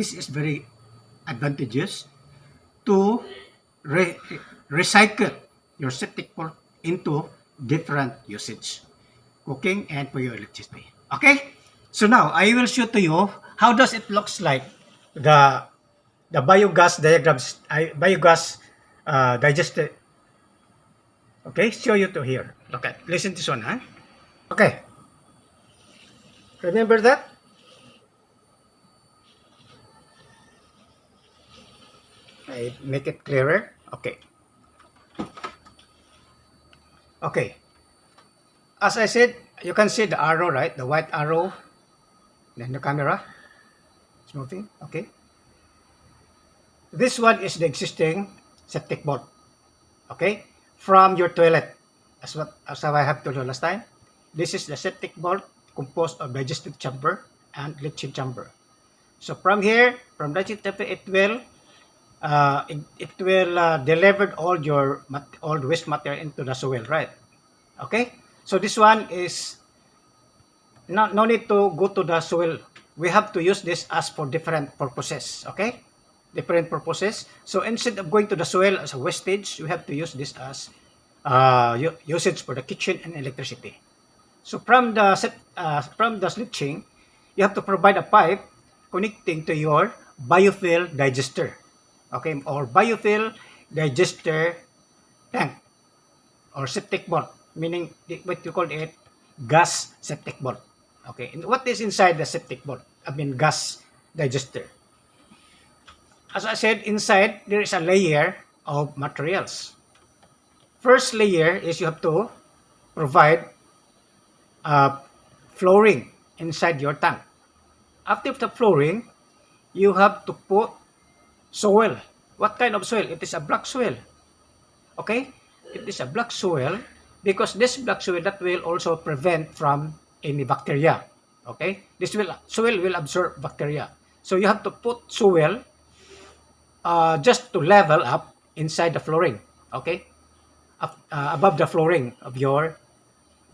this is very advantageous to recycle your septic port into different usage, cooking and for your electricity. Okay, so now I will show to you how does it looks like the biogas diagrams, biogas digester. Okay, show you to here. Okay, listen to this one, huh? Okay, remember that? I make it clearer. Okay. Okay. As I said, you can see the arrow, right? The white arrow. Then the camera. It's moving. Okay. This one is the existing septic board. Okay. From your toilet. As I have told you last time. This is the septic board composed of digestive chamber and leaching chamber. So from here, from digestive chamber, it will deliver all the waste material into the soil, right? Okay, so this one is no need to go to the soil. We have to use this as for different purposes. Okay, different purposes. So instead of going to the soil as a wastage, we have to use this as usage for the kitchen and electricity. So from the leaching, you have to provide a pipe connecting to your biofuel digester. Okay, or biofuel digester tank or septic board, meaning what you call it, gas septic board. Okay, and what is inside the septic board? I mean gas digester. As I said, inside there is a layer of materials. First layer is you have to provide flooring inside your tank. After the flooring, you have to put soil. What kind of soil? It is a black soil. Okay? It is a black soil because this black soil that will also prevent from any bacteria. Okay? Soil will absorb bacteria. So you have to put soil just to level up inside the flooring. Okay? Above the flooring of your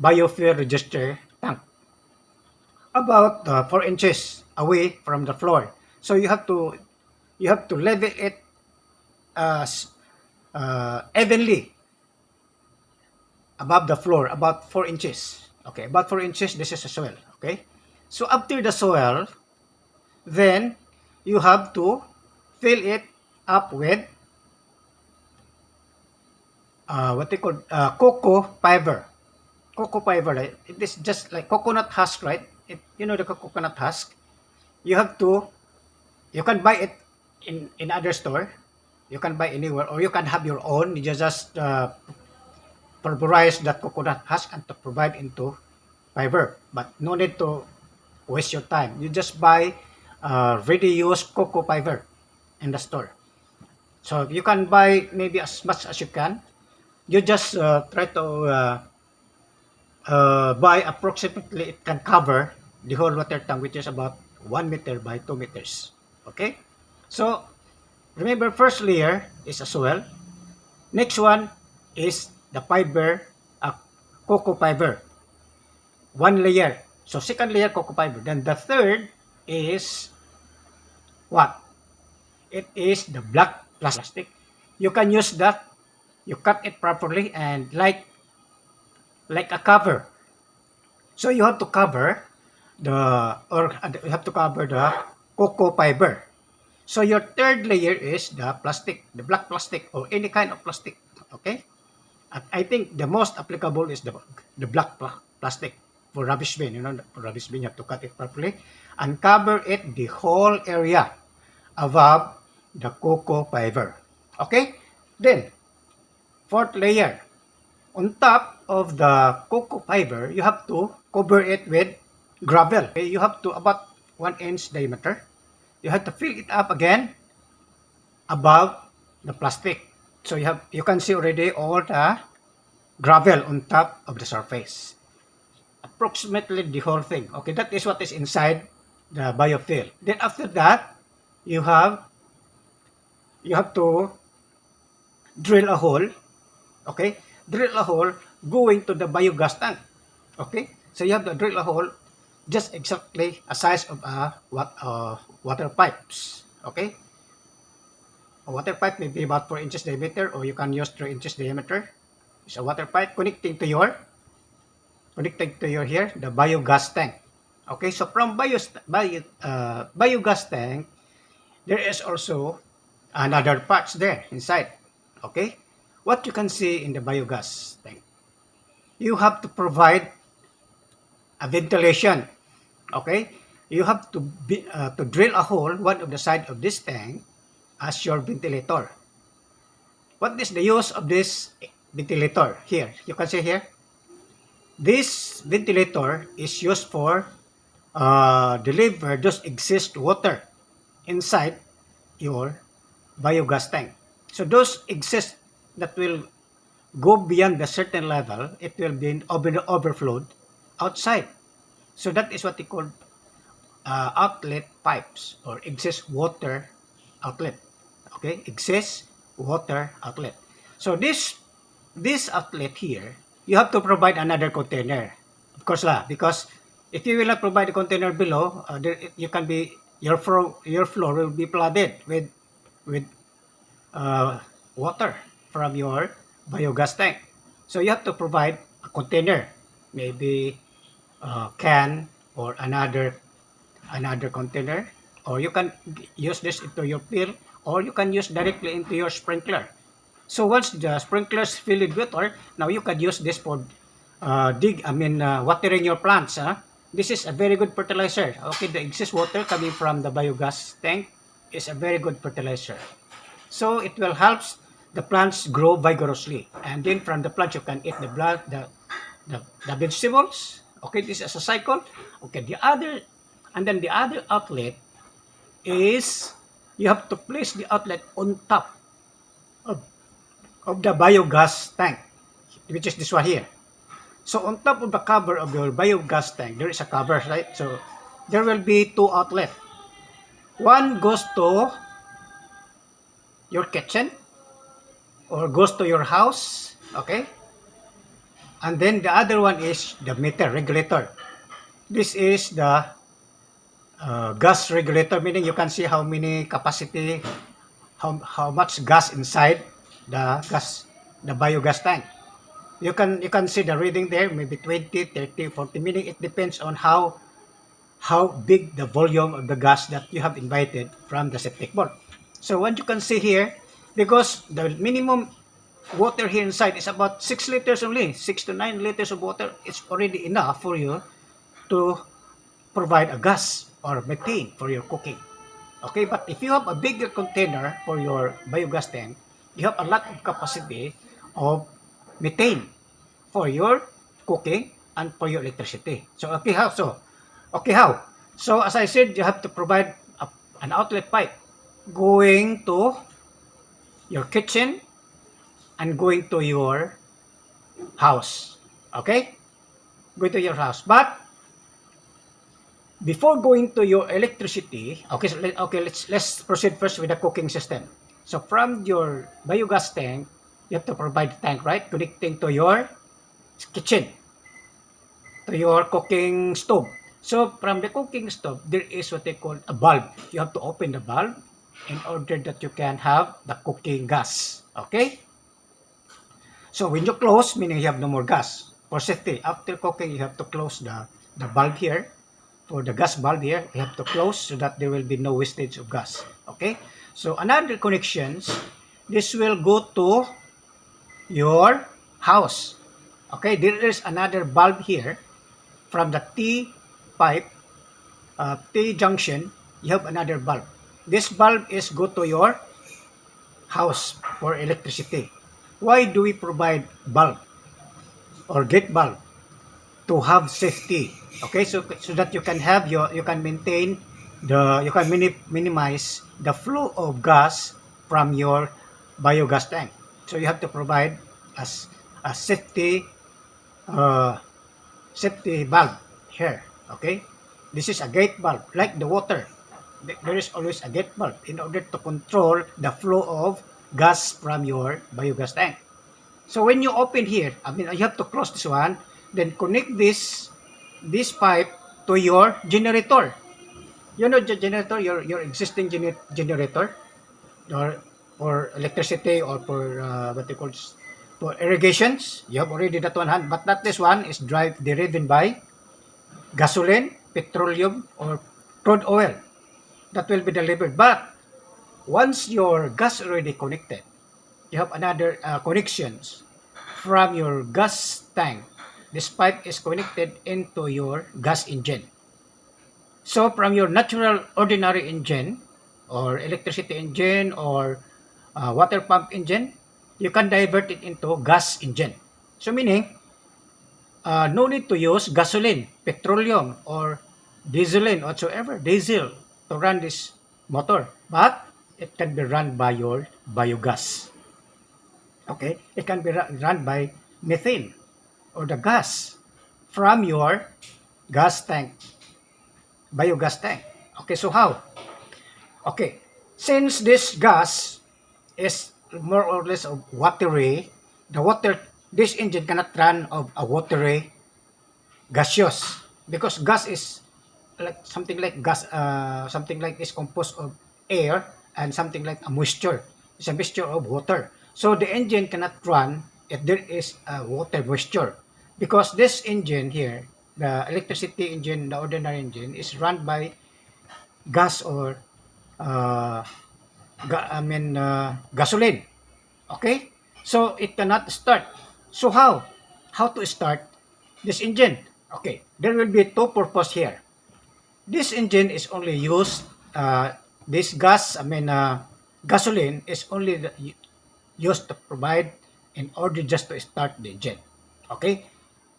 biofuel register tank. About 4 inches away from the floor. So you have to level it evenly above the floor, about 4 inches. Okay, about 4 inches, this is the soil. Okay, so after the soil, then you have to fill it up with what they call cocoa fiber. Cocoa fiber, right? It is just like coconut husk, right? You know the coconut husk. You can buy it in other store. You can buy anywhere, or you can have your own. You just pulverize that coconut husk and to provide into fiber. But no need to waste your time. You just buy ready-used cocoa fiber in the store. So you can buy maybe as much as you can. You just try to buy approximately, it can cover the whole water tank, which is about 1 meter by 2 meters. Okay, so remember, first layer is a soil. Next one is the fiber, cocoa fiber. One layer. So second layer, cocoa fiber. Then the third is what? It is the black plastic. You can use that. You cut it properly and like a cover. So you have to cover you have to cover the cocoa fiber. So your third layer is the plastic, the black plastic or any kind of plastic. Okay, I think the most applicable is the black plastic for rubbish bin. You know, for rubbish bin, you have to cut it properly and cover it the whole area above the cocoa fiber. Okay, then fourth layer, on top of the cocoa fiber, you have to cover it with gravel. Okay, you have to about 1 inch diameter. You have to fill it up again above the plastic. So you can see already all the gravel on top of the surface. Approximately the whole thing. Okay, that is what is inside the biofuel. Then after that, you have to drill a hole. Okay, drill a hole going to the biogas tank. Okay, so you have to drill a hole just exactly a size of a water pipes. Okay, a water pipe may be about 4 inches diameter, or you can use 3 inches diameter. It's a water pipe connecting to your here the biogas tank. Okay, so from biogas tank, there is also another parts there inside. Okay, what you can see in the biogas tank, you have to provide a ventilation. Okay, you have to drill a hole one of the side of this tank as your ventilator. What is the use of this ventilator? Here you can see here, this ventilator is used for deliver those exist water inside your biogas tank. So those exist that will go beyond a certain level, it will be overflowed outside. So that is what they call outlet pipes, or excess water outlet. Okay, excess water outlet. So this outlet here, you have to provide another container, of course lah, because if you will not provide a container below, you can be your floor will be flooded with water from your biogas tank. So you have to provide a container, maybe a can or another container, or you can use this into your pill, or you can use directly into your sprinkler. So once the sprinklers fill with water, now you can use this for watering your plants. This is a very good fertilizer. Okay, the excess water coming from the biogas tank is a very good fertilizer. So it will help the plants grow vigorously, and then from the plants you can eat the vegetables. Okay, this is a cycle. Okay, the other outlet is you have to place the outlet on top of, of the biogas tank, which is this one here. So on top of the cover of your biogas tank, there is a cover, right? So there will be two outlets. One goes to your kitchen or goes to your house, okay? And then the other one is the meter regulator. This is the gas regulator, meaning you can see how many capacity, how much gas inside the biogas tank. You can see the reading there, maybe 20, 30, 40, meaning it depends on how big the volume of the gas that you have invited from the septic board. So what you can see here, because the minimum water here inside is about 6 liters only, 6 to 9 liters of water, it's already enough for you to provide a gas or methane for your cooking. Okay, but if you have a bigger container for your biogas tank, you have a lot of capacity of methane for your cooking and for your electricity. So how? So as I said, you have to provide an outlet pipe going to your kitchen and going to your house. Okay? Going to your house. But before going to your electricity, let's proceed first with the cooking system. So from your biogas tank, you have to provide the tank, right? Connecting to your kitchen, to your cooking stove. So from the cooking stove, there is what they call a bulb. You have to open the bulb in order that you can have the cooking gas. Okay? So when you close, meaning you have no more gas. For safety, after cooking, you have to close the bulb here. For the gas bulb here, you have to close so that there will be no wastage of gas. Okay? So another connections, this will go to your house. Okay? There is another bulb here from the T pipe, T junction, you have another bulb. This bulb is go to your house for electricity. Why do we provide bulb or gate bulb? To have safety. Okay, so that you can maintain you can minimize the flow of gas from your biogas tank. So you have to provide a safety bulb here. Okay, this is a gate bulb, like the water. There is always a gate bulb in order to control the flow of gas from your biogas tank. So when you open here, you have to close this one, then connect this pipe to your generator. You know the generator, your existing generator, or for electricity, or for what they call for irrigations. You have already that one hand, but not this one is driven by gasoline, petroleum, or crude oil that will be delivered. But once your gas already connected, you have another connections from your gas tank. This pipe is connected into your gas engine. So from your natural ordinary engine, or electricity engine, or water pump engine, you can divert it into gas engine. So meaning, no need to use gasoline, petroleum, or dieseline whatsoever, diesel, to run this motor. But it can be run by your biogas. Okay, it can be run by methane, or the gas from your gas tank, biogas tank. Okay, so how? Okay, since this gas is more or less of watery, this engine cannot run of a watery gaseous, because gas is like something like is composed of air and something like a moisture. It's a mixture of water. So the engine cannot run if there is a water moisture, because this engine here, the electricity engine, the ordinary engine, is run by gas, or uh, gasoline. Okay? So it cannot start. So how? How to start this engine? Okay, there will be two purpose here. This engine is only used, this gasoline is only used to provide in order just to start the engine. Okay?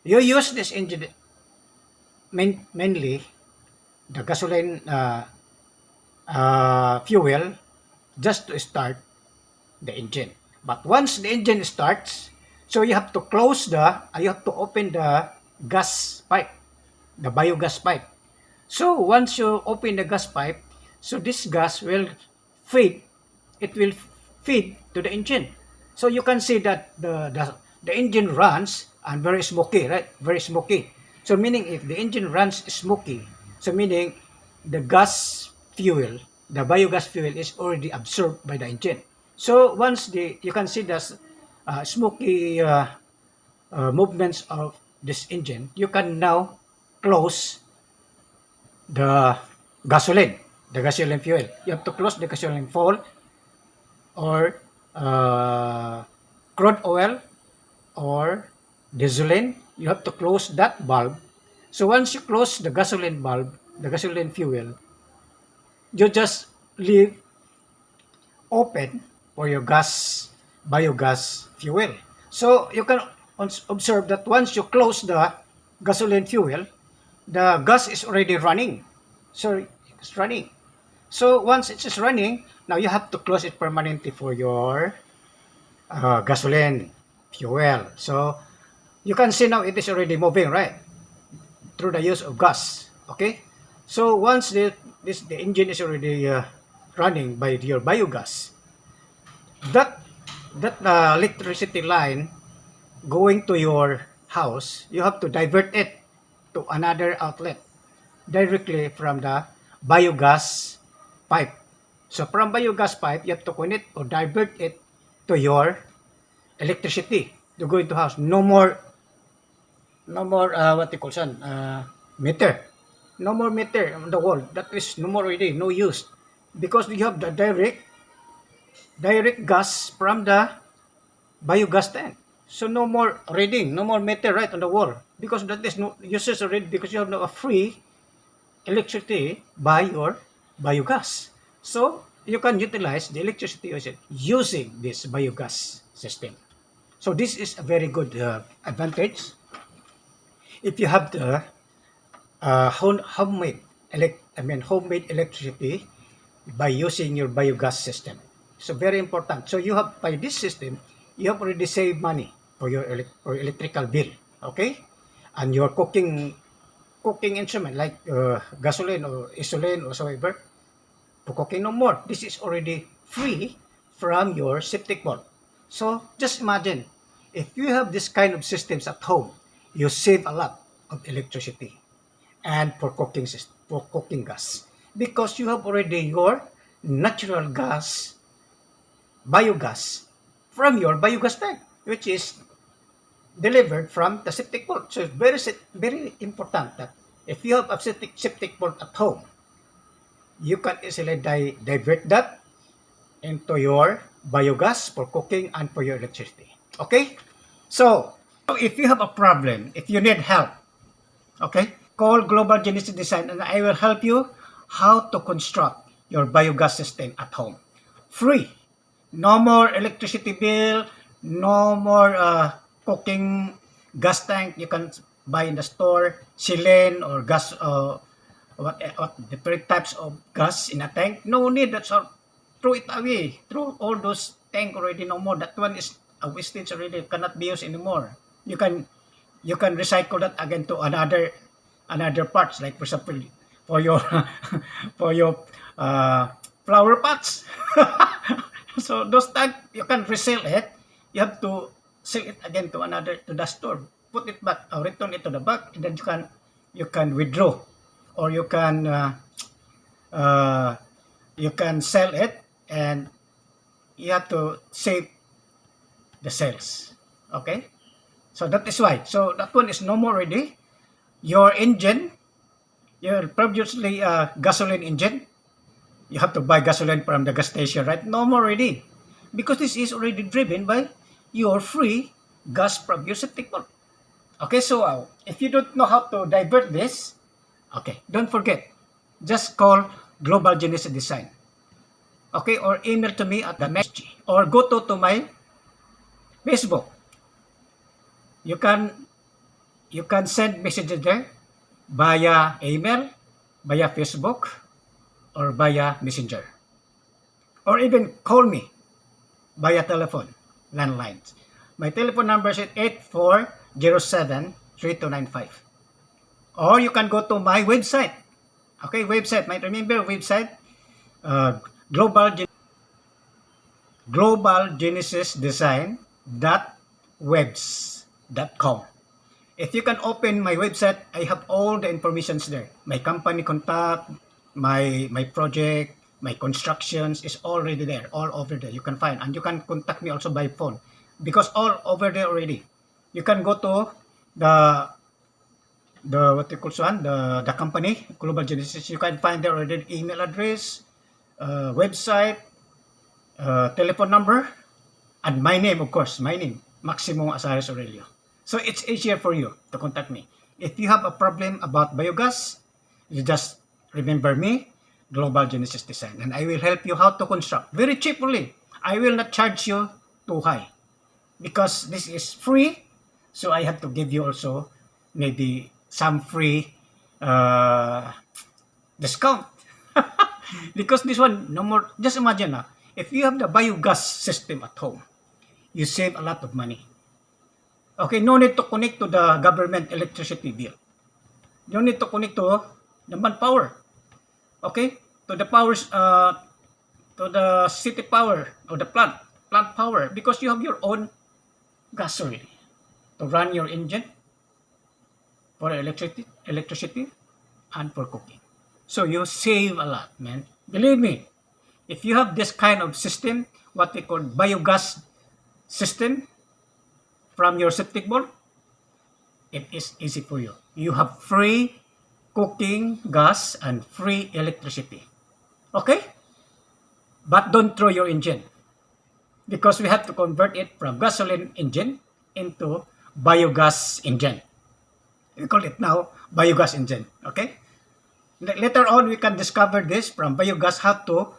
You use this engine, mainly the gasoline fuel, just to start the engine. But once the engine starts, so you have to you have to open the gas pipe, the biogas pipe. So once you open the gas pipe, so this gas will feed, it will feed to the engine. So you can see that the engine runs and very smoky, right? Very smoky. So meaning if the engine runs smoky, so meaning the gas fuel, the biogas fuel is already absorbed by the engine. So once you can see the smoky movements of this engine, you can now close the the gasoline fuel. You have to close the gasoline fuel, or crude oil, or dieseline. You have to close that bulb. So once you close the gasoline bulb, the gasoline fuel, you just leave open for your biogas fuel. So you can observe that once you close the gasoline fuel, the gas is already running. So it's running. So once it is running, now you have to close it permanently for your gasoline fuel. So you can see now it is already moving, right? Through the use of gas. Okay? So once the engine is already running by your biogas, that electricity line going to your house, you have to divert it to another outlet directly from the biogas pipe. So from biogas pipe, you have to connect or divert it to your electricity to go into house. No more what they call meter. No more meter on the wall. That is no more already, no use, because you have the direct gas from the biogas tank. So no more reading, no more meter right on the wall, because that is no uses already, because you have now a free electricity by your biogas. So you can utilize the electricity using this biogas system. So this is a very good advantage if you have the homemade electricity by using your biogas system. So very important. So you have, by this system, you have already saved money for your electrical bill. Okay, and your cooking instrument like gasoline or isolane or whatever, for cooking no more. This is already free from your septic bulb. So just imagine, if you have this kind of systems at home, you save a lot of electricity. and for for cooking gas, because you have already your natural gas, biogas, from your biogas tank, which is delivered from the septic port. So it's very important that if you have a septic port at home, you can easily divert that into your biogas for cooking and for your electricity. Okay? So if you have a problem, if you need help, okay, call Global Genesis Design and I will help you how to construct your biogas system at home. Free. No more electricity bill, no more cooking gas tank you can buy in the store, silane or gas, what different types of gas in a tank. No need. That's all. Throw it away. Throw all those tank already. No more. That one is a wastage already. Cannot be used anymore. You can recycle that again to another parts, like for example for your for your flower pots. So those tank you can resell it. You have to sell it again to the store. Put it back, return it to the back, and then you can withdraw, or you can sell it, and you have to save the sales. Okay, so that is why. So that one is no more ready. Your engine, your previously gasoline engine, you have to buy gasoline from the gas station, right? No more ready, because this is already driven by your free gas from your septic pump. Okay, so if you don't know how to divert this, okay, don't forget, just call Global Genesis Design. Okay, or email to me at the message, or go to my Facebook. You can send messages there via email, via Facebook, or via Messenger, or even call me via telephone, landlines. My telephone number is 8407-3295. Or you can go to my website. Okay, website. Remember website, Global Genesis Design webs.com. If you can open my website, I have all the informations there. My company contact, my project, my constructions is already there, all over there. You can find, and you can contact me also by phone, because all over there already. You can go to the what you call one, the company Global Genesis. You can find there already email address, website, telephone number, and my name, of course, my name, Maximo Azares Orillo. So it's easier for you to contact me. If you have a problem about biogas, you just remember me, Global Genesis Design, and I will help you how to construct very cheaply. I will not charge you too high, because this is free. So I have to give you also maybe some free discount. Because this one, no more. Just imagine if you have the biogas system at home, you save a lot of money. Okay, no need to connect to the government electricity bill. You need to connect to the manpower. Okay, to the powers, to the city power or the plant power, because you have your own gasoline to run your engine for electricity and for cooking. So you save a lot, man. Believe me, if you have this kind of system, what we call biogas system, from your septic bowl, it is easy for you. You have free cooking gas and free electricity. Okay? But don't throw your engine, because we have to convert it from gasoline engine into biogas engine. We call it now biogas engine. Okay? Later on, we can discover this from biogas, how to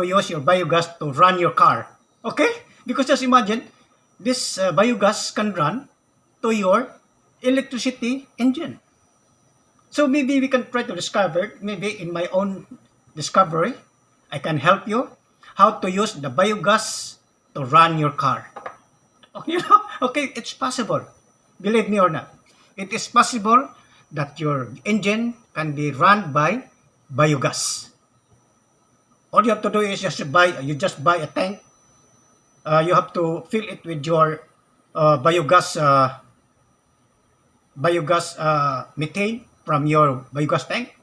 use your biogas to run your car. Okay? Because just imagine, this biogas can run to your electricity engine. So maybe we can try to discover, maybe in my own discovery, I can help you how to use the biogas to run your car. Okay, okay, it's possible. Believe me or not, it is possible that your engine can be run by biogas. All you have to do is just buy a tank. You have to fill it with your biogas methane from your biogas tank,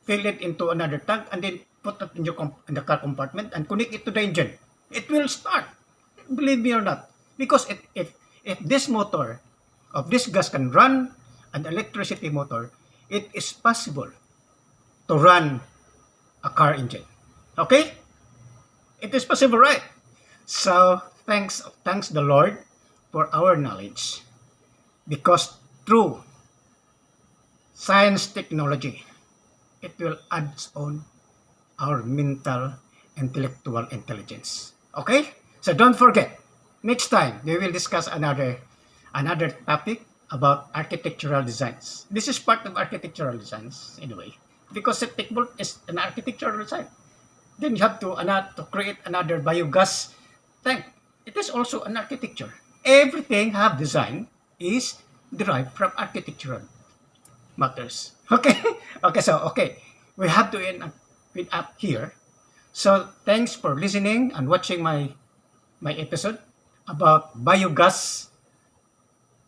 fill it into another tank, and then put it in in the car compartment and connect it to the engine. It will start. Believe me or not, because if this motor of this gas can run an electricity motor, it is possible to run a car engine. Okay, it is possible, right? So thanks the Lord for our knowledge, because through science technology, it will add on our mental intellectual intelligence. Okay? So don't forget, next time we will discuss another topic about architectural designs. This is part of architectural designs anyway, because septic bolt is an architectural design. Then you have to create another biogas tank. It is also an architecture. Everything have design is derived from architectural matters. Okay? Okay. We have to end up here. So thanks for listening and watching my episode about biogas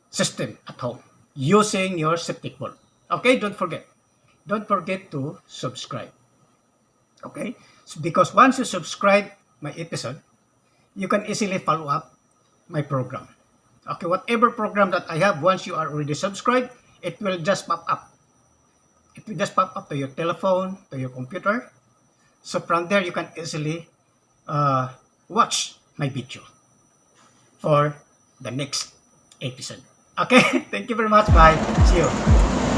system at home using your septic bulb. Okay, don't forget to subscribe. Okay, so because once you subscribe my episode, you can easily follow up my program. Okay, whatever program that I have, once you are already subscribed, it will just pop up. It will just pop up to your telephone, to your computer. So from there, you can easily watch my video for the next episode. Okay, thank you very much. Bye. See you.